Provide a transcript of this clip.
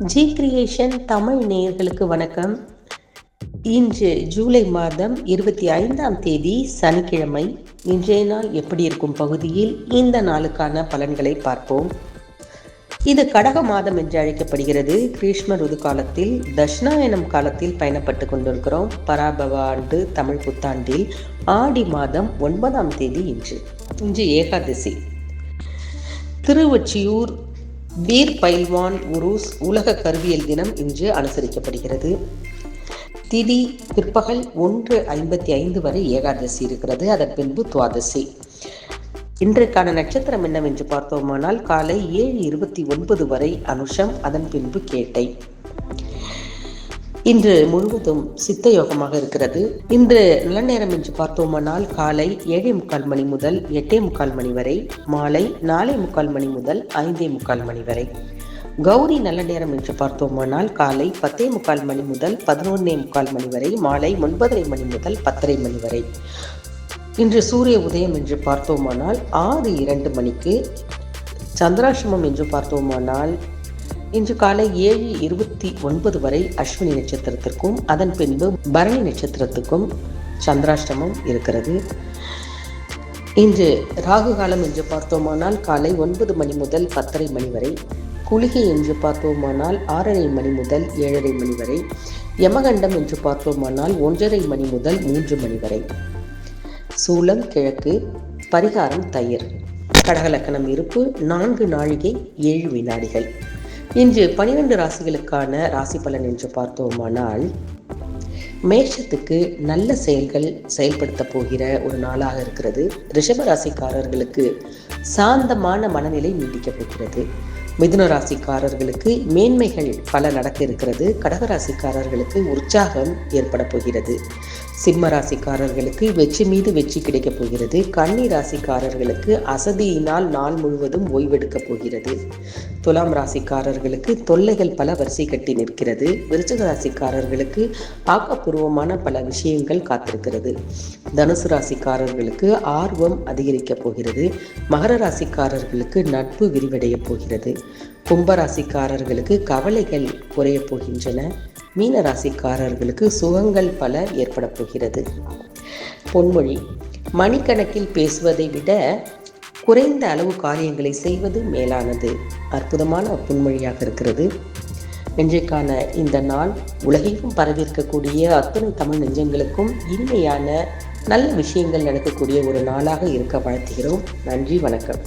G creation Tamil நேயர்களுக்கு வணக்கம். இன்று ஜூலை மாதம் 25ஆம் தேதி சனிக்கிழமை. இன்றைய நாள் எப்படி இருக்கும் பகுதியில் இந்த நாளுக்கான பலன்களை பார்ப்போம். இது கடக மாதம் என்று அழைக்கப்படுகிறது. கிரீஷ்ம ருது காலத்தில் தட்சிணாயனம் காலத்தில் பயணப்பட்டு கொண்டிருக்கிறோம். பராபவ ஆண்டு தமிழ் புத்தாண்டில் ஆடி மாதம் 9ஆம் தேதி இன்று ஏகாதசி. திருவொற்றியூர் வீர் பைல்வான் உருஸ் உலக கருவியல் தினம் இன்று அனுசரிக்கப்படுகிறது. திதி பிற்பகல் 1:55 வரை ஏகாதசி இருக்கிறது. அதன் பின்பு துவாதசி. இன்றைக்கான நட்சத்திரம் என்னவென்று பார்த்தோமானால் காலை 7:29 வரை அனுஷம், அதன் பின்பு கேட்டை. இன்று முழுவதும் சித்த யோகமாக இருக்கிறது. இன்று நல்ல நேரம் என்று பார்த்தோமானால் காலை 7:45 மணி முதல் 8:45 மணி வரை, மாலை 4:45 மணி முதல் 5:45 மணி வரை. கௌரி நல்ல நேரம் என்று பார்த்தோமானால் காலை 10:45 மணி முதல் 11:45 மணி வரை, மாலை 9:30 மணி முதல் 10:30 மணி வரை. இன்று சூரிய உதயம் என்று பார்த்தோமானால் 6:02 மணிக்கு. சந்திராசிரமம் என்று பார்த்தோமானால் இன்று காலை 7:29 வரை அஸ்வினி நட்சத்திரத்திற்கும் அதன் பின்பு பரணி நட்சத்திரத்துக்கும் சந்திராஷ்டமம் இருக்கிறது. இன்று ராகு காலம் என்று பார்த்தோமானால் காலை 9 மணி முதல் 10:30 மணி வரை. குளிகை என்று பார்த்தோமானால் 6:30 மணி முதல் 7:30 மணி வரை. யமகண்டம் என்று பார்த்தோமானால் 1:30 மணி முதல் 3 மணி வரை. சூலம் கிழக்கு. பரிகாரம் தயிர். கடகலக்கணம் இருப்பு 4 நாழிகை 7 வினாடிகள். இன்று 12 ராசிகளுக்கான ராசி பலன் என்று பார்த்தோமானால் மேஷத்துக்கு நல்ல செயல்கள் செயல்படுத்த போகிற ஒரு நாளாக இருக்கிறது. ரிஷப ராசிக்காரர்களுக்கு சாந்தமான மனநிலை நீடிக்கப் போகிறது. மிதுன ராசிக்காரர்களுக்கு மேன்மைகள் பல நடக்க இருக்கிறது. கடகராசிக்காரர்களுக்கு உற்சாகம் ஏற்பட போகிறது. சிம்ம ராசிக்காரர்களுக்கு வெற்றி மீது வெற்றி கிடைக்கப் போகிறது. கன்னி ராசிக்காரர்களுக்கு அசதியினால் நாள் முழுவதும் ஓய்வெடுக்கப் போகிறது. துலாம் ராசிக்காரர்களுக்கு தொல்லைகள் பல வரிசை கட்டி நிற்கிறது. விருச்சிக ராசிக்காரர்களுக்கு ஆக்கப்பூர்வமான பல விஷயங்கள் காத்திருக்கிறது. தனுசு ராசிக்காரர்களுக்கு ஆர்வம் அதிகரிக்கப் போகிறது. மகர ராசிக்காரர்களுக்கு நட்பு விரிவடைய போகிறது. கும்பராசிக்காரர்களுக்கு கவலைகள் குறைய போகின்றன. மீன ராசிக்காரர்களுக்கு சுகங்கள் பல ஏற்பட போகிறது. பொன்மொழி: மணிக்கணக்கில் பேசுவதை விட குறைந்த அளவு காரியங்களை செய்வது மேலானது. அற்புதமான பொன்மொழியாக இருக்கிறது. இன்றைக்கான இந்த நாள் உலகெங்கும் பரவியிருக்கக்கூடிய அத்தனை தமிழ் நெஞ்சங்களுக்கும் இனிமையான நல்ல விஷயங்கள் நடக்கக்கூடிய ஒரு நாளாக இருக்க வாழ்த்துகிறோம். நன்றி, வணக்கம்.